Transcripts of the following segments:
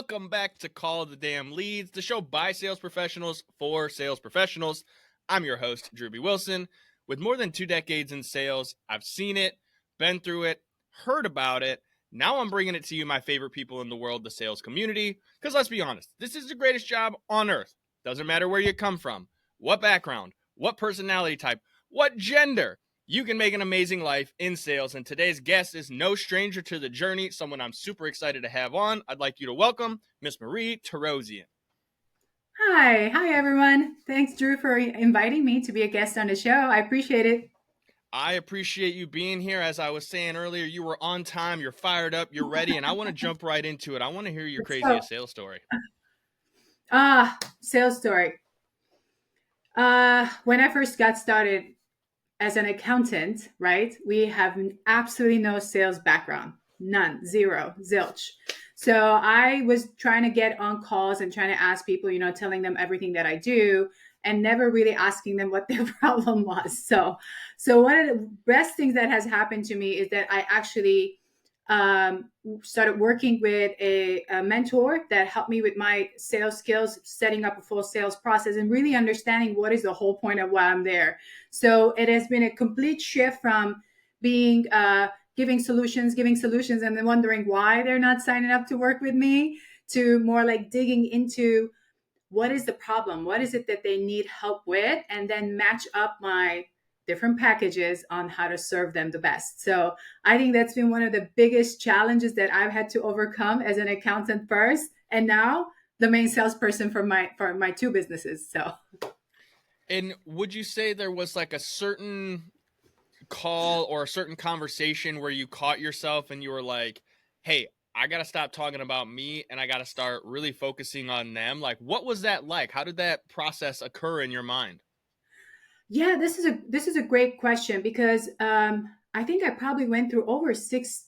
welcome back to Call the Damn Leads, the show by sales professionals for sales professionals. I'm your host, Drew B. Wilson. With more than 2 decades in sales, I've seen it, been through it, heard about it. Now I'm bringing it to you, my favorite people in the world, the sales community. Because let's be honest, this is the greatest job on earth. Doesn't matter where you come from, what background, what personality type, what gender. You can make an amazing life in sales, and today's guest is no stranger to the journey, someone I'm super excited to have on. I'd like you to welcome Miss Marie Torossian. Hi everyone. Thanks, Drew, for inviting me to be a guest on the show. I appreciate it. I appreciate you being here. As I was saying earlier, you were on time, you're fired up, you're ready, and I want to jump right into it. I want to hear your craziest sales story. Sales story. When I first got started as an accountant, right, we have absolutely no sales background. None, zero, zilch. So I was trying to get on calls and trying to ask people, telling them everything that I do and never really asking them what their problem was. So one of the best things that has happened to me is that I actually started working with a mentor that helped me with my sales skills, setting up a full sales process and really understanding what is the whole point of why I'm there. So it has been a complete shift from being giving solutions and then wondering why they're not signing up to work with me, to more like digging into what is the problem, what is it that they need help with, and then match up my different packages on how to serve them the best. So I think that's been one of the biggest challenges that I've had to overcome as an accountant first, and now the main salesperson for my two businesses. So, and would you say there was like a certain call or a certain conversation where you caught yourself and you were like, hey, I got to stop talking about me and I got to start really focusing on them? Like, what was that like? How did that process occur in your mind? yeah, this is a great question because I think I probably went through over 6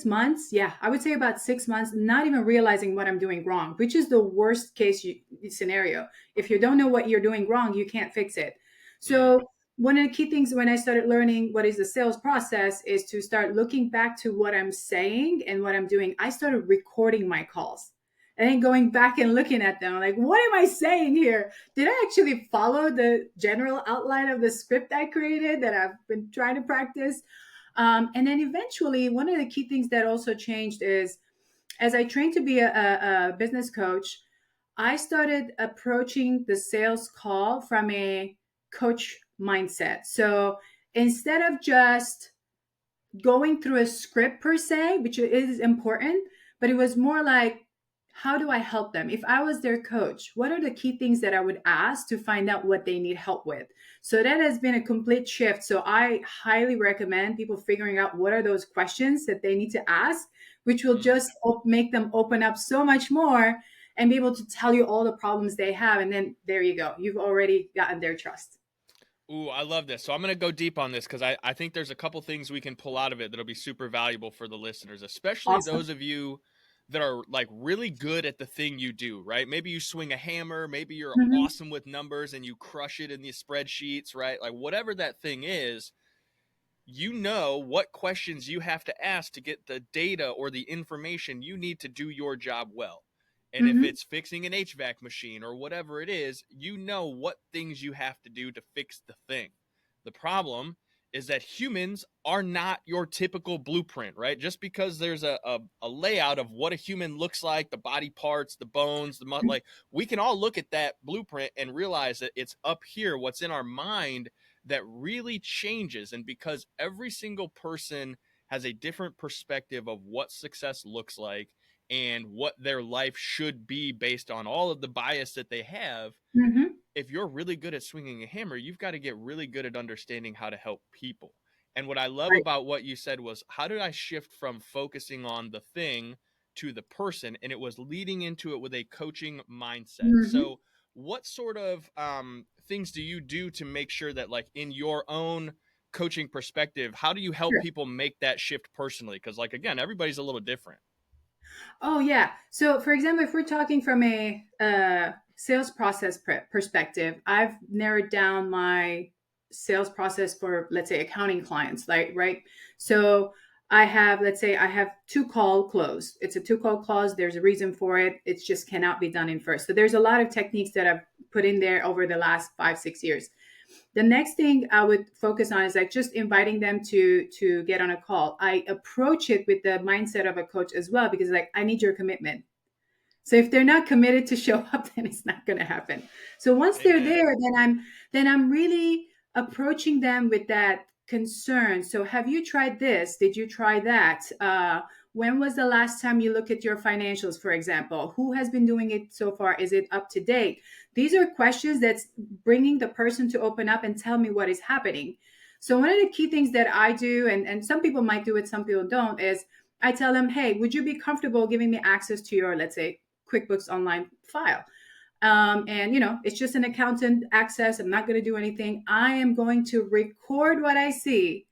months. Yeah, I would say about 6 months, not even realizing what I'm doing wrong, which is the worst case scenario. If you don't know what you're doing wrong, you can't fix it. So one of the key things when I started learning what is the sales process is to start looking back to what I'm saying and what I'm doing. I started recording my calls and then going back and looking at them like, what am I saying here? Did I actually follow the general outline of the script I created that I've been trying to practice? And then eventually, one of the key things that also changed is as I trained to be a business coach, I started approaching the sales call from a coach mindset. So instead of just going through a script per se, which is important, but it was more like, how do I help them? If I was their coach, what are the key things that I would ask to find out what they need help with? So that has been a complete shift. So I highly recommend people figuring out what are those questions that they need to ask, which will just make them open up so much more and be able to tell you all the problems they have. And then there you go. You've already gotten their trust. Ooh, I love this. So I'm going to go deep on this because I think there's a couple things we can pull out of it that'll be super valuable for the listeners, especially Awesome. those of you that are like really good at the thing you do, right? Maybe you swing a hammer, maybe you're Mhm. awesome with numbers and you crush it in these spreadsheets, right? Like whatever that thing is, you know what questions you have to ask to get the data or the information you need to do your job well. And if Mhm. it's fixing an HVAC machine or whatever it is, you know what things you have to do to fix the thing. The problem is that humans are not your typical blueprint, right? Just because there's a layout of what a human looks like, the body parts, the bones, like we can all look at that blueprint and realize that it's up here, what's in our mind that really changes. And because every single person has a different perspective of what success looks like and what their life should be based on all of the bias that they have, Mhm. if you're really good at swinging a hammer, you've got to get really good at understanding how to help people. And what I love Right. about what you said was, how did I shift from focusing on the thing to the person? And it was leading into it with a coaching mindset. Mhm. So what sort of things do you do to make sure that, like, in your own coaching perspective, how do you help Sure. people make that shift personally? Because, like, again, everybody's a little different. Oh, yeah. So, for example, if we're talking from a sales process perspective, I've narrowed down my sales process for, let's say, accounting clients, like, right? So, I have, let's say I have two call close. It's a two call clause. There's a reason for it. It just cannot be done in first. So there's a lot of techniques that I've put in there over the last 5, 6 years. The next thing I would focus on is like just inviting them to get on a call. I approach it with the mindset of a coach as well, because like I need your commitment. So if they're not committed to show up, then it's not going to happen. So once they're Amen. there, then I'm really approaching them with that concern. So have you tried this? Did you try that? When was the last time you looked at your financials, for example? Who has been doing it so far? Is it up to date? These are questions that's bringing the person to open up and tell me what is happening. So one of the key things that I do, and some people might do it, some people don't, is I tell them, hey, would you be comfortable giving me access to your, let's say, QuickBooks Online file? And it's just an accountant access. I'm not going to do anything. I am going to record what I see,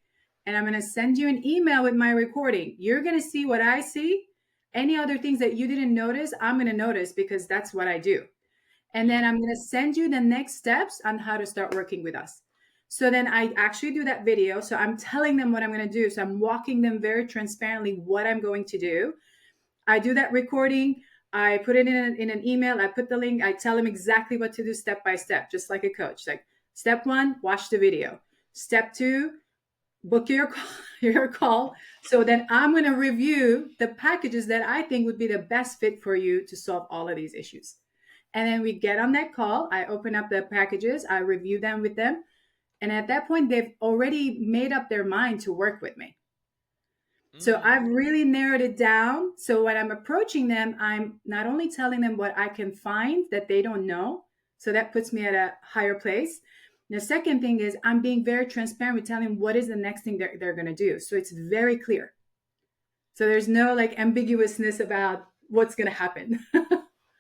and I'm going to send you an email with my recording. You're going to see what I see. Any other things that you didn't notice, I'm going to notice, because that's what I do. And then I'm going to send you the next steps on how to start working with us. So then I actually do that video. So I'm telling them what I'm going to do. So I'm walking them very transparently what I'm going to do. I do that recording. I put it in an email. I put the link. I tell them exactly what to do step by step, just like a coach. Like, step one, watch the video. Step two, book your call, your call. So then I'm going to review the packages that I think would be the best fit for you to solve all of these issues. And then we get on that call. I open up the packages. I review them with them. And at that point, they've already made up their mind to work with me. So I've Mm. really narrowed it down. So when I'm approaching them, I'm not only telling them what I can find that they don't know. So that puts me at a higher place. The second thing is I'm being very transparent with telling them what is the next thing they're going to do. So it's very clear. So there's no like ambiguousness about what's going to happen.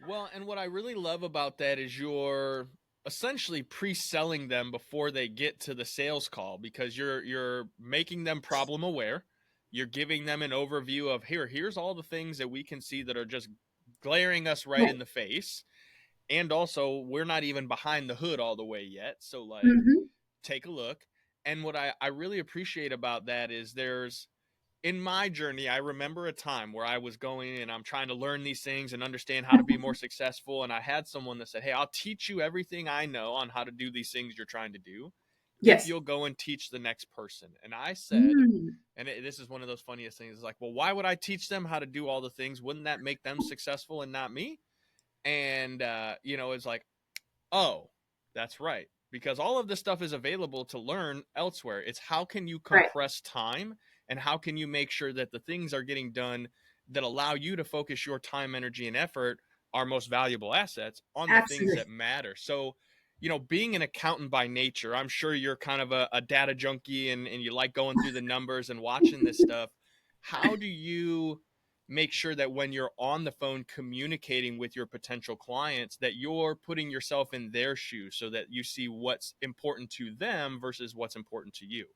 Well, and what I really love about that is you're essentially pre-selling them before they get to the sales call, because you're making them problem aware. You're giving them an overview of here's all the things that we can see that are just glaring us right Right. in the face. And also, we're not even behind the hood all the way yet. So like, Mm-hmm. take a look. And what I really appreciate about that is there's in my journey, I remember a time where I was going and I'm trying to learn these things and understand how to be more successful. And I had someone that said, hey, I'll teach you everything I know on how to do these things you're trying to do if Yes. you'll go and teach the next person. And I said, Mm. and this is one of those funniest things, is like, well, why would I teach them how to do all the things? Wouldn't that make them successful and not me? And, it's like, oh, that's right. Because all of this stuff is available to learn elsewhere. It's how can you Right. compress time, and how can you make sure that the things are getting done that allow you to focus your time, energy, and effort, our most valuable assets, on the things Absolutely. that matter. So, being an accountant by nature, I'm sure you're kind of a data junkie, and you like going through the numbers and watching this stuff. How do you make sure that when you're on the phone communicating with your potential clients, that you're putting yourself in their shoes so that you see what's important to them versus what's important to you?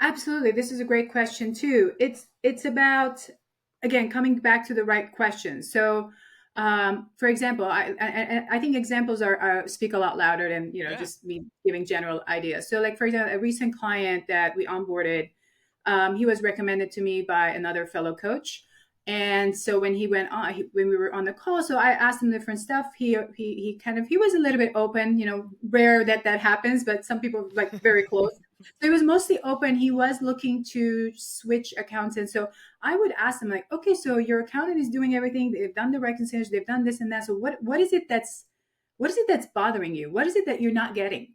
Absolutely. This is a great question too. It's about, again, coming back to the right question. So for example, I think examples are speak a lot louder than Yeah. just me giving general ideas. So like for example, a recent client that we onboarded, he was recommended to me by another fellow coach. And so when he went on, when we were on the call, so I asked him different stuff. He was a little bit open. Rare that happens, but some people like very close. So he was mostly open. He was looking to switch accounts, and so I would ask him like, okay, so your accountant is doing everything. They've done the reconciliation. They've done this and that. So what is it that's bothering you? What is it that you're not getting?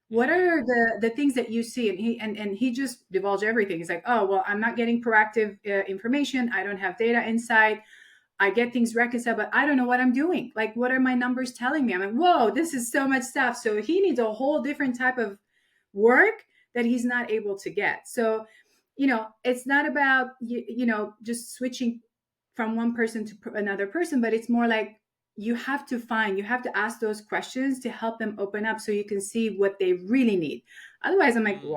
What Mm. are the things that you see? And he just divulged everything. He's like, oh well, I'm not getting proactive information. I don't have data insight. I get things reconciled, but I don't know what I'm doing. Like, what are my numbers telling me? I'm like, whoa, this is so much stuff. So he needs a whole different type of work that he's not able to get. So it's not about just switching from one person to another person, but it's more like you have to ask those questions to help them open up so you can see what they really need. Otherwise, I'm like, Mm.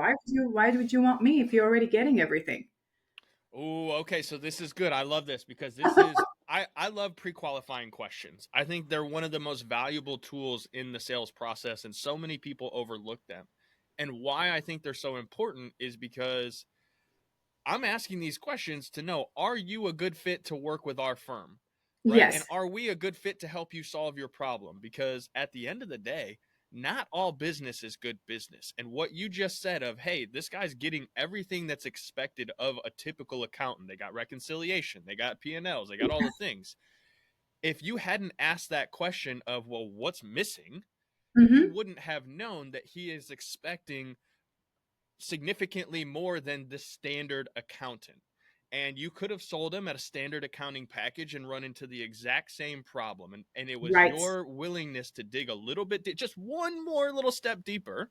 why would you want me if you're already getting everything? Oh, okay. So this is good. I love this because this is I love pre-qualifying questions. I think they're one of the most valuable tools in the sales process, and so many people overlook them. And why I think they're so important is because I'm asking these questions to know, are you a good fit to work with our firm? Right? And Yes. are we a good fit to help you solve your problem? Because at the end of the day, not all business is good business. And what you just said of, hey, this guy's getting everything that's expected of a typical accountant. They got reconciliation, they got P&Ls, they got all the things. If you hadn't asked that question of, well, what's missing, you Hmm. wouldn't have known that he is expecting significantly more than the standard accountant. And you could have sold him at a standard accounting package and run into the exact same problem. And it was Right. your willingness to dig a little bit, just one more little step deeper,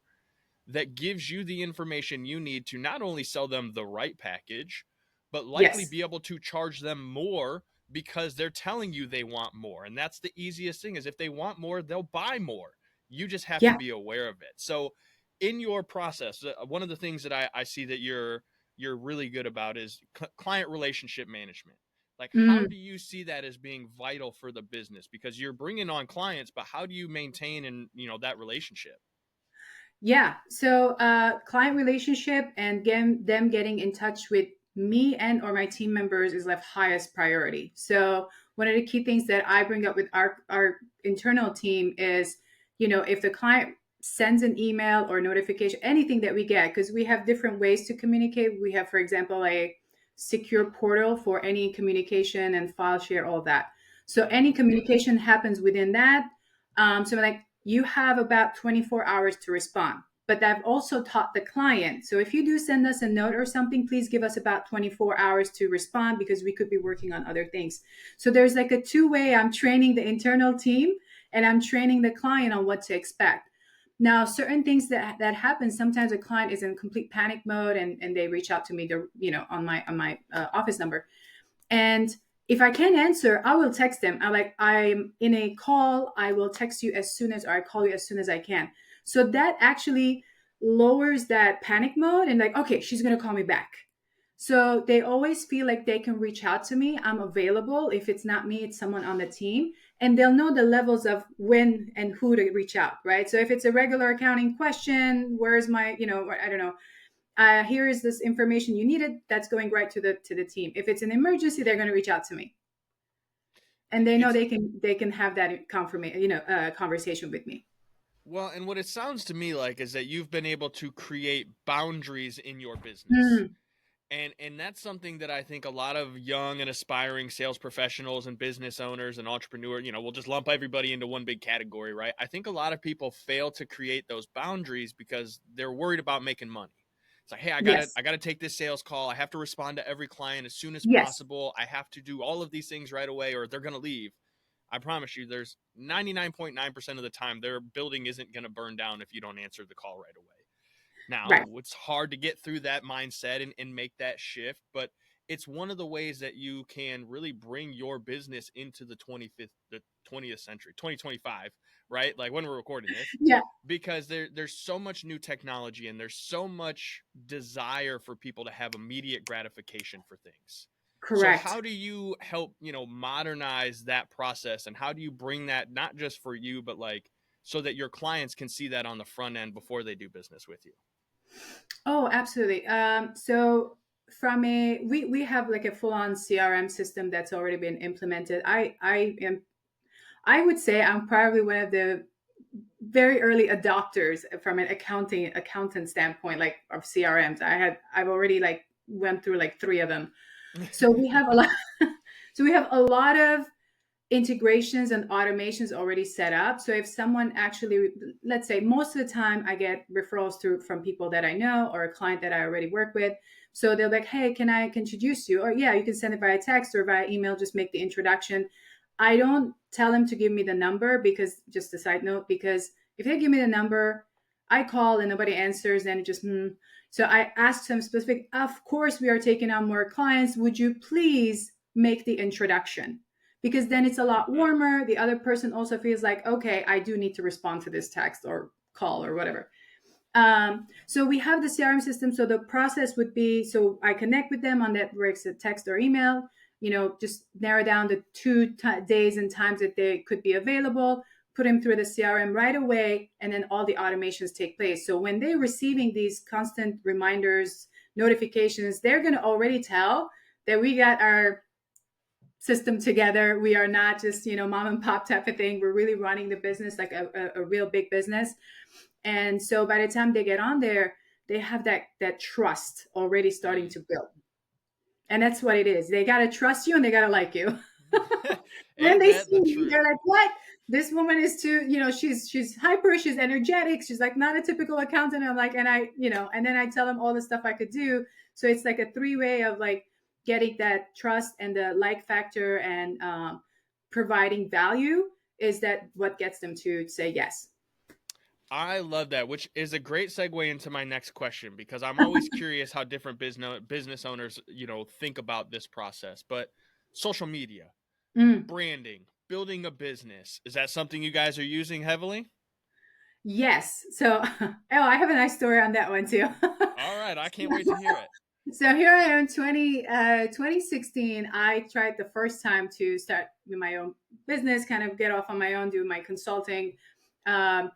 that gives you the information you need to not only sell them the right package, but likely Yes. be able to charge them more because they're telling you they want more. And that's the easiest thing, is if they want more, they'll buy more. You just have to Yeah. be aware of it. So in your process, one of the things that I see that you're really good about is client relationship management. Like, how Mm. do you see that as being vital for the business? Because you're bringing on clients, but how do you maintain and that relationship? Yeah. So client relationship and them getting in touch with me and or my team members is like highest priority. So one of the key things that I bring up with our internal team is, if the client sends an email or notification, anything that we get, because we have different ways to communicate. We have, for example, a secure portal for any communication and file share, all that. So any Mm-hmm. communication happens within that. So like you have about 24 hours to respond. But I've also taught the client. So if you do send us a note or something, please give us about 24 hours to respond because we could be working on other things. So there's like a two-way. I'm training the internal team and I'm training the client on what to expect. Now, certain things that happen, sometimes a client is in complete panic mode and they reach out to me, on my office number. And if I can't answer, I will text them. I'm in a call. I will text you as soon as, or I call you as soon as I can. So that actually lowers that panic mode and like, okay, she's going to call me back. So they always feel like they can reach out to me. I'm available. If it's not me, it's someone on the team. And they'll know the levels of when and who to reach out, right? So if it's a regular accounting question, where's my, I don't know, here is this information you needed, that's going right to the team. If it's an emergency, they're going to reach out to me, and they know It's they can have that confirmation, conversation with me. Well, and what it sounds to me like is that you've been able to create boundaries in your business. Mm, And that's something that I think a lot of young and aspiring sales professionals and business owners and entrepreneurs, we'll just lump everybody into one big category, right? I think a lot of people fail to create those boundaries because they're worried about making money. It's like, hey, yes. I gotta take this sales call. I have to respond to every client as soon as Yes. possible. I have to do all of these things right away or they're gonna leave. I promise you, there's 99.9% of the time their building isn't going to burn down if you don't answer the call right away. Now, Right. it's hard to get through that mindset and make that shift, but it's one of the ways that you can really bring your business into the 20th century, 2025, right? Like when we're recording this, Yeah. because there's so much new technology and there's so much desire for people to have immediate gratification for things. So Correct. how do you help, modernize that process, and how do you bring that not just for you, but like so that your clients can see that on the front end before they do business with you? Oh, absolutely. So from a we have like a full on CRM system that's already been implemented. I would say I'm probably one of the very early adopters from an accountant standpoint, like of CRMs. I've already like went through like three of them. So we have a lot. So we have a lot of integrations and automations already set up. So if someone actually, let's say most of the time I get referrals through from people that I know or a client that I already work with. So they're like, hey, can I introduce you? Or yeah, you can send it via text or via email, just make the introduction. I don't tell them to give me the number because just a side note, because if they give me the number, I call and nobody answers, then it just So I asked them specific, of course we are taking on more clients. Would you please make the introduction? Because then it's a lot warmer. The other person also feels like, okay, I do need to respond to this text or call or whatever. So we have the CRM system. So the process would be, so I connect with them on that, where it's a text or email, just narrow down the days and times that they could be available, put them through the CRM right away, and then all the automations take place. So when they're receiving these constant reminders, notifications, they're going to already tell that we got our system together. We are not just, mom and pop type of thing. We're really running the business like a real big business. And so by the time they get on there, they have that trust already starting Mm. to build. And that's what it is. They got to trust you and they got to like you. When Ain't they that see the me, they're truth? like, "What? This woman is too, she's hyper, she's energetic, she's like not a typical accountant." I'm like, and then I tell them all the stuff I could do. So it's like a three-way of like getting that trust and the like factor and providing value is that what gets them to say yes. I love that, which is a great segue into my next question because I'm always curious how different business owners, think about this process. But social media, Mm, branding, building a business, is that something you guys are using heavily? yes. So, oh, I have a nice story on that one too. All right, I can't wait to hear it. So here I am, 2016. I tried the first time to start my own business, kind of get off on my own, do my consulting. Um,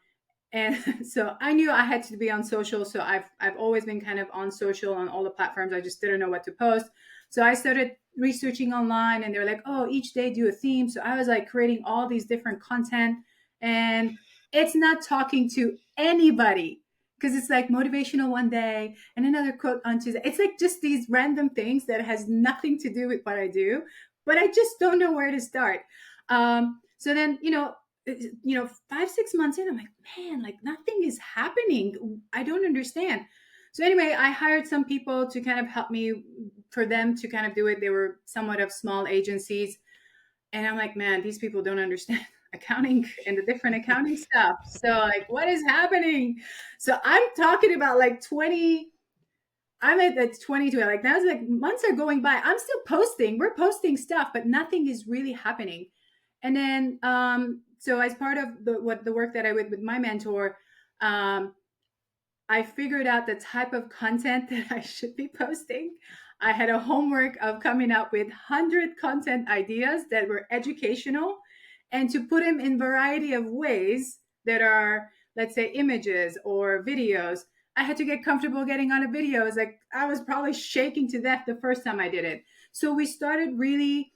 and so I knew I had to be on social. So I've always been kind of on social on all the platforms. I just didn't know what to post. So I started researching online and they're like, oh, each day do a theme. So I was like creating all these different content and it's not talking to anybody because it's like motivational one day and another quote on Tuesday. It's like just these random things that has nothing to do with what I do, but I just don't know where to start. So then, 5 6 months in, I'm like, man, like nothing is happening. I don't understand. So anyway, I hired some people to kind of help me for them to kind of do it. They were somewhat of small agencies, and I'm like, man, these people don't understand accounting and the different accounting stuff. So like, what is happening? So I'm talking about like 20. I'm at that 22. Like now, it's like months are going by. I'm still posting. We're posting stuff, but nothing is really happening. And then, so as part of the work that I did with my mentor, um, I figured out the type of content that I should be posting. I had a homework of coming up with 100 content ideas that were educational and to put them in variety of ways that are, let's say, images or videos. I had to get comfortable getting on a video. It was like I was probably shaking to death the first time I did it. So we started really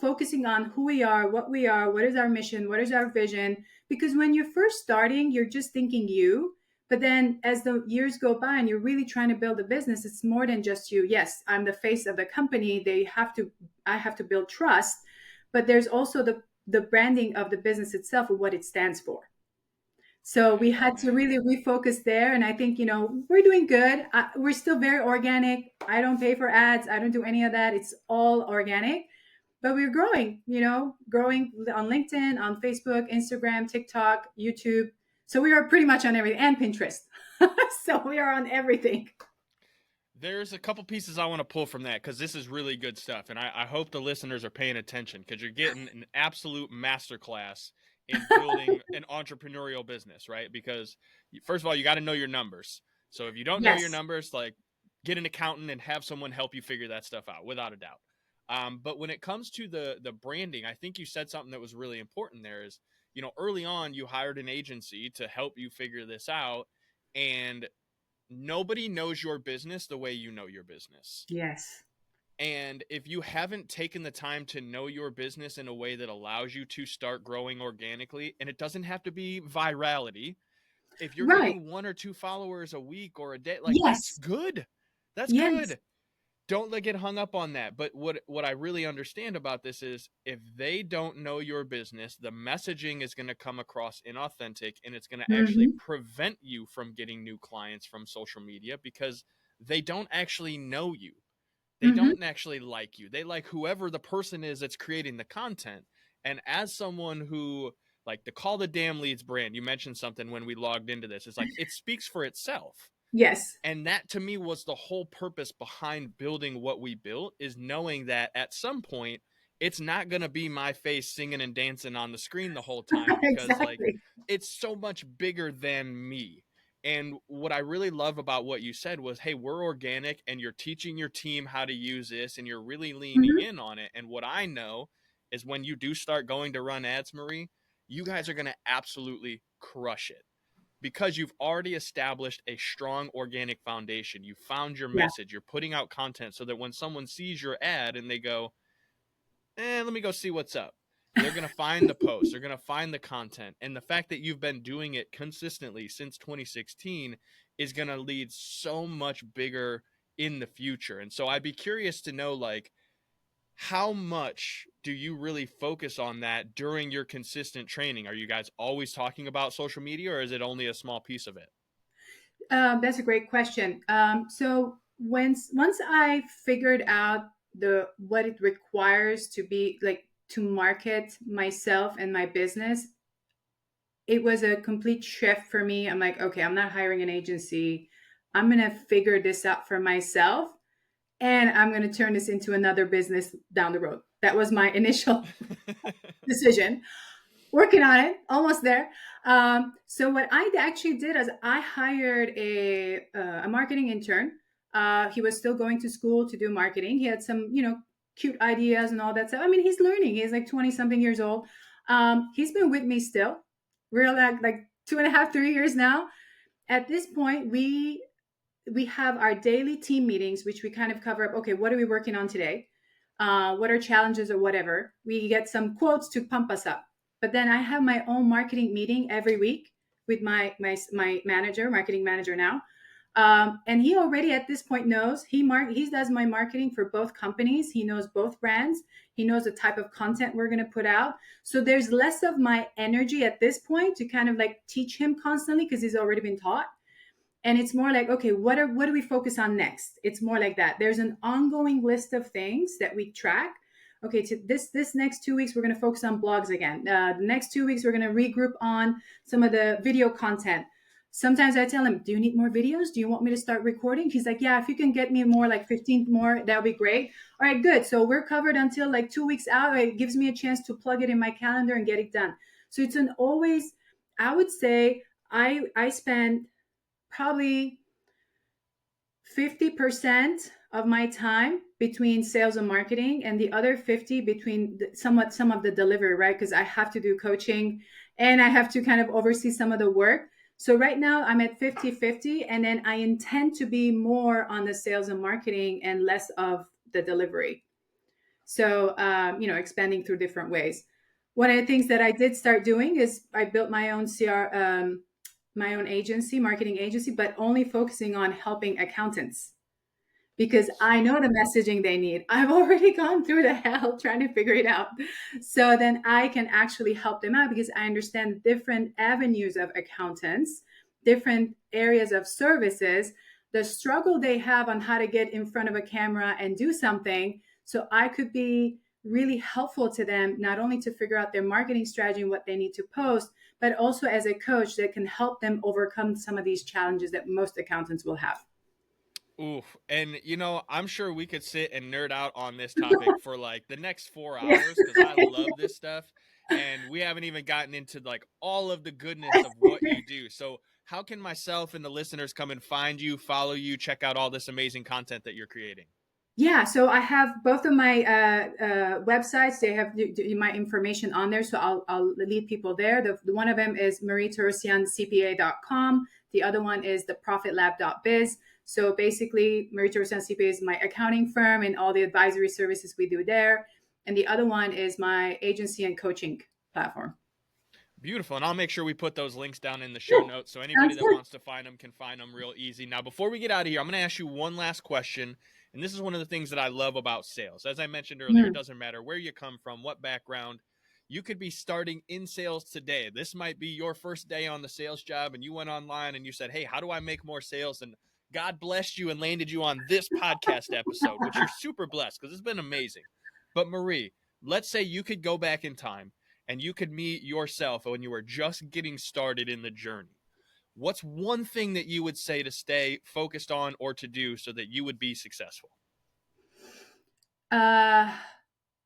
focusing on who we are, what is our mission, what is our vision. Because when you're first starting, you're just thinking you. But then as the years go by and you're really trying to build a business, it's more than just you. Yes, I'm the face of the company. I have to build trust. But there's also the branding of the business itself and what it stands for. So we had to Man. really refocus there. And I think, we're doing good. We're still very organic. I don't pay for ads. I don't do any of that. It's all organic, but we're growing, growing on LinkedIn, on Facebook, Instagram, TikTok, YouTube. So we are pretty much on everything and Pinterest. So we are on everything. There's a couple pieces I want to pull from that because this is really good stuff, and I hope the listeners are paying attention because you're getting an absolute masterclass in building an entrepreneurial business, right? Because first of all, you got to know your numbers. So if you don't know your Yes. numbers, like get an accountant and have someone help you figure that stuff out, without a doubt. But when it comes to the branding, I think you said something that was really important. There is, early on you hired an agency to help you figure this out, and nobody knows your business the way you know your business. Yes. And if you haven't taken the time to know your business in a way that allows you to start growing organically, and it doesn't have to be virality, if you're Right. getting 1 or 2 followers a week or a day, like that's Yes. good. That's Yes. good. Don't let get hung up on that. But what I really understand about this is if they don't know your business, the messaging is going to come across inauthentic and it's going to actually Hmm. prevent you from getting new clients from social media because they don't actually know you. They Hmm. don't actually like you. They like whoever the person is that's creating the content. And as someone who like the Call the Damn Leads brand, you mentioned something when we logged into this. It's like it speaks for itself. Yes. And that to me was the whole purpose behind building what we built, is knowing that at some point it's not going to be my face singing and dancing on the screen the whole time, because like Exactly. it's so much bigger than me. And what I really love about what you said was, hey, we're organic and you're teaching your team how to use this and you're really leaning Hmm. in on it. And what I know is when you do start going to run ads, Marie, you guys are going to absolutely crush it, because you've already established a strong organic foundation. You found your Yeah. message. You're putting out content so that when someone sees your ad and they go, let me go see what's up. They're going to find the post. They're going to find the content. And the fact that you've been doing it consistently since 2016 is going to lead so much bigger in the future. And so I'd be curious to know, like, how much do you really focus on that during your consistent training? Are you guys always talking about social media, or is it only a small piece of it? That's a great question. So once I figured out the what it requires to be like to market myself and my business, it was a complete shift for me. I'm like, okay, I'm not hiring an agency. I'm gonna figure this out for myself, and I'm gonna turn this into another business down the road. That was my initial decision. Working on it, almost there. So what I actually did is I hired a marketing intern. He was still going to school to do marketing. He had some, cute ideas and all that stuff. I mean, he's learning. He's like 20 something years old. He's been with me still, real like 2.5, 3 years now. At this point, we have our daily team meetings, which we kind of cover up. Okay, what are we working on today? What are challenges or whatever? We get some quotes to pump us up. But then I have my own marketing meeting every week with my manager, marketing manager now. And he already at this point knows he does my marketing for both companies. He knows both brands. He knows the type of content we're going to put out. So there's less of my energy at this point to kind of like teach him constantly because he's already been taught. And it's more like, okay, what do we focus on next? It's more like that. There's an ongoing list of things that we track. Okay, to this next 2 weeks we're going to focus on blogs again. The next 2 weeks we're going to regroup on some of the video content. Sometimes I tell him, do you need more videos? Do you want me to start recording? He's like, yeah, if you can get me more, like 15 more, that'll be great. All right, good. So we're covered until like 2 weeks out. It gives me a chance to plug it in my calendar and get it done. So it's an always, I would say I spend probably 50% of my time between sales and marketing, and the other 50 between some of the delivery, right? Because I have to do coaching and I have to kind of oversee some of the work. So right now I'm at 50-50, and then I intend to be more on the sales and marketing and less of the delivery. So, expanding through different ways. One of the things that I did start doing is I built my own my own agency, marketing agency, but only focusing on helping accountants because I know the messaging they need. I've already gone through the hell trying to figure it out. So then I can actually help them out because I understand different avenues of accountants, different areas of services, the struggle they have on how to get in front of a camera and do something. So I could be really helpful to them, not only to figure out their marketing strategy and what they need to post, but also as a coach that can help them overcome some of these challenges that most accountants will have. Oof. And I'm sure we could sit and nerd out on this topic for like the next 4 Yeah. hours because I love this stuff. And we haven't even gotten into like all of the goodness of what you do. So how can myself and the listeners come and find you, follow you, check out all this amazing content that you're creating? Yeah, so I have both of my websites. They have my information on there, so I'll lead people there. The one of them is marietorossiancpa.com. The other one is theprofitlab.biz. So basically, Marie Torossian CPA is my accounting firm and all the advisory services we do there. And the other one is my agency and coaching platform. Beautiful. And I'll make sure we put those links down in the show notes so anybody Sounds that good. wants to find them can find them real easy. Now, before we get out of here, I'm going to ask you one last question. And this is one of the things that I love about sales. As I mentioned earlier, it Mm. doesn't matter where you come from, what background. You could be starting in sales today. This might be your first day on the sales job, and you went online and you said, hey, how do I make more sales? And God blessed you and landed you on this podcast episode, which you're super blessed because it's been amazing. But Marie, let's say you could go back in time and you could meet yourself when you were just getting started in the journey. What's one thing that you would say to stay focused on or to do so that you would be successful? Uh,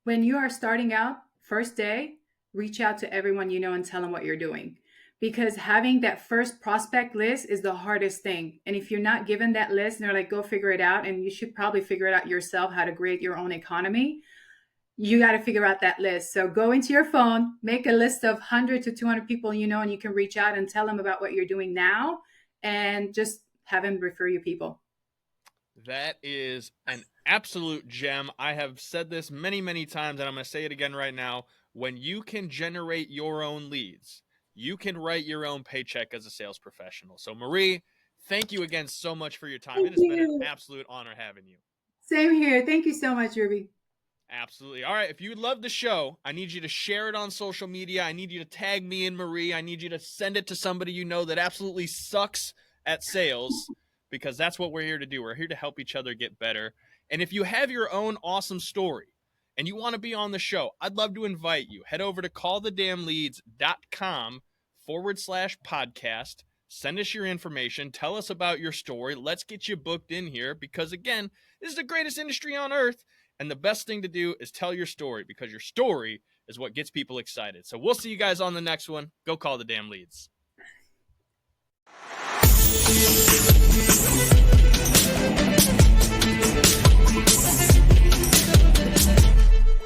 when you are starting out, first day, reach out to everyone you know and tell them what you're doing. Because having that first prospect list is the hardest thing. And if you're not given that list and they're like, go figure it out, and you should probably figure it out yourself how to create your own economy, you got to figure out that list. So go into your phone, make a list of 100 to 200 people you know, and you can reach out and tell them about what you're doing now, and just have them refer you people. That is an absolute gem. I have said this many, many times, and I'm going to say it again right now. When you can generate your own leads, you can write your own paycheck as a sales professional. So, Marie, thank you again so much for your time. It Thank has been an you. absolute honor having you. Same here. Thank you so much, Ruby. Absolutely. All right. If you love the show, I need you to share it on social media. I need you to tag me and Marie. I need you to send it to somebody you know that absolutely sucks at sales, because that's what we're here to do. We're here to help each other get better. And if you have your own awesome story and you want to be on the show, I'd love to invite you. Head over to callthedamnleads.com/podcast. Send us your information. Tell us about your story. Let's get you booked in here, because, again, this is the greatest industry on earth. And the best thing to do is tell your story, because your story is what gets people excited. So we'll see you guys on the next one. Go call the damn leads.